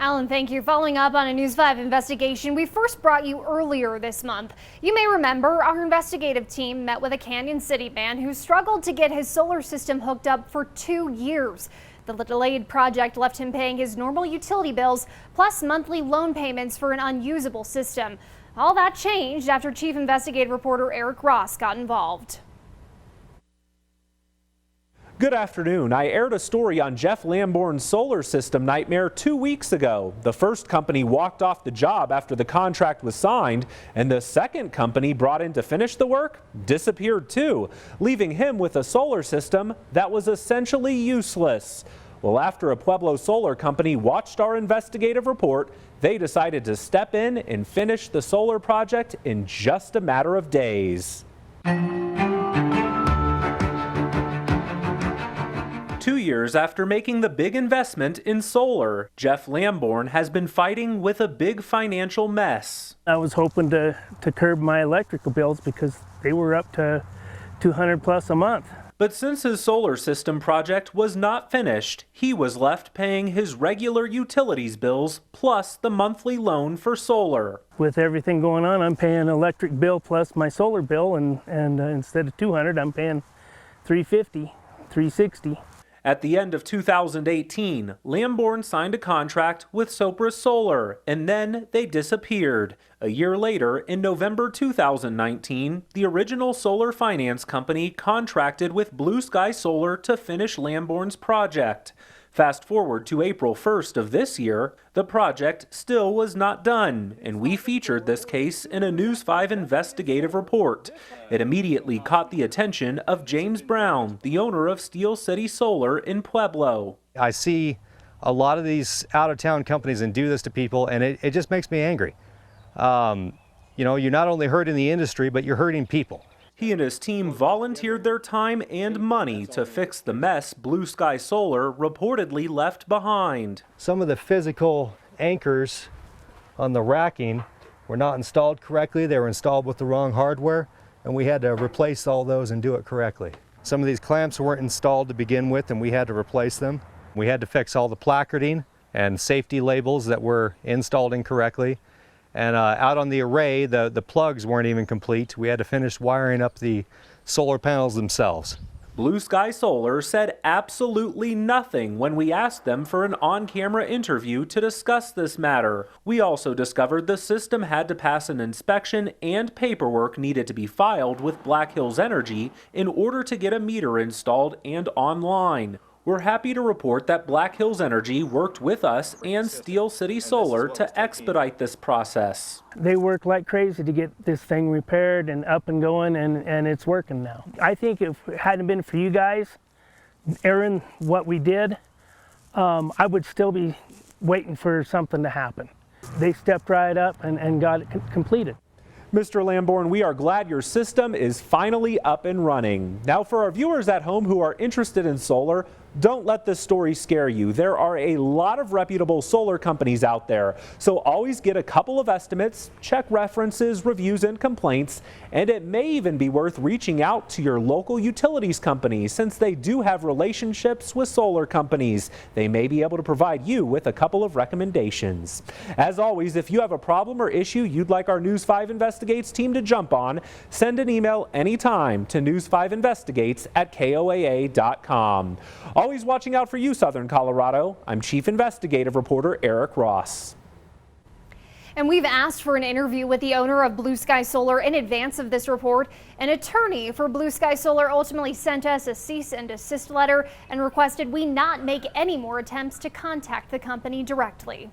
Alan, thank you. Following up on a News 5 investigation we first brought you earlier this month. You may remember our investigative team met with a Canyon City man who struggled to get his solar system hooked up for 2 years. The delayed project left him paying his normal utility bills plus monthly loan payments for an unusable system. All that changed after Chief Investigative Reporter Eric Ross got involved. Good afternoon. I aired a story on Jeff Lamborn's solar system nightmare 2 weeks ago. The first company walked off the job after the contract was signed, and the second company brought in to finish the work disappeared too, leaving him with a solar system that was essentially useless. Well, after a Pueblo solar company watched our investigative report, they decided to step in and finish the solar project in just a matter of days. 2 years after making the big investment in solar, Jeff Lamborn has been fighting with a big financial mess. I was hoping to curb my electrical bills because they were up to $200 plus a month. But since his solar system project was not finished, he was left paying his regular utilities bills plus the monthly loan for solar. With everything going on, I'm paying electric bill plus my solar bill, and instead of $200, I'm paying $350, $360. At the end of 2018, Lamborn signed a contract with Sopra Solar, and then they disappeared. A year later, in November 2019, the original solar finance company contracted with Blue Sky Solar to finish Lamborn's project. Fast forward to April 1st of this year, the project still was not done, and we featured this case in a News 5 investigative report. It immediately caught the attention of James Brown, the owner of Steel City Solar in Pueblo. I see a lot of these out-of-town companies and do this to people, and it just makes me angry. You know, you're not only hurting the industry, but you're hurting people. He and his team volunteered their time and money to fix the mess Blue Sky Solar reportedly left behind. Some of the physical anchors on the racking were not installed correctly. They were installed with the wrong hardware, and we had to replace all those and do it correctly. Some of these clamps weren't installed to begin with, and we had to replace them. We had to fix all the placarding and safety labels that were installed incorrectly. And out on the array, the plugs weren't even complete. We had to finish wiring up the solar panels themselves. Blue Sky Solar said absolutely nothing when we asked them for an on-camera interview to discuss this matter. We also discovered the system had to pass an inspection and paperwork needed to be filed with Black Hills Energy in order to get a meter installed and online. We're happy to report that Black Hills Energy worked with us and Steel City Solar to expedite this process. They worked like crazy to get this thing repaired and up and going, and it's working now. I think if it hadn't been for you guys airing what we did, I would still be waiting for something to happen. They stepped right up and got it completed. Mr. Lamborn, we are glad your system is finally up and running. Now, for our viewers at home who are interested in solar, don't let this story scare you. There are a lot of reputable solar companies out there, so always get a couple of estimates, check references, reviews, and complaints, and it may even be worth reaching out to your local utilities company since they do have relationships with solar companies. They may be able to provide you with a couple of recommendations. As always, if you have a problem or issue you'd like our News 5 Investigates team to jump on, send an email anytime to news5investigates@koaa.com. Always watching out for you, Southern Colorado. I'm Chief Investigative Reporter Eric Ross. And we've asked for an interview with the owner of Blue Sky Solar in advance of this report. An attorney for Blue Sky Solar ultimately sent us a cease and desist letter and requested we not make any more attempts to contact the company directly.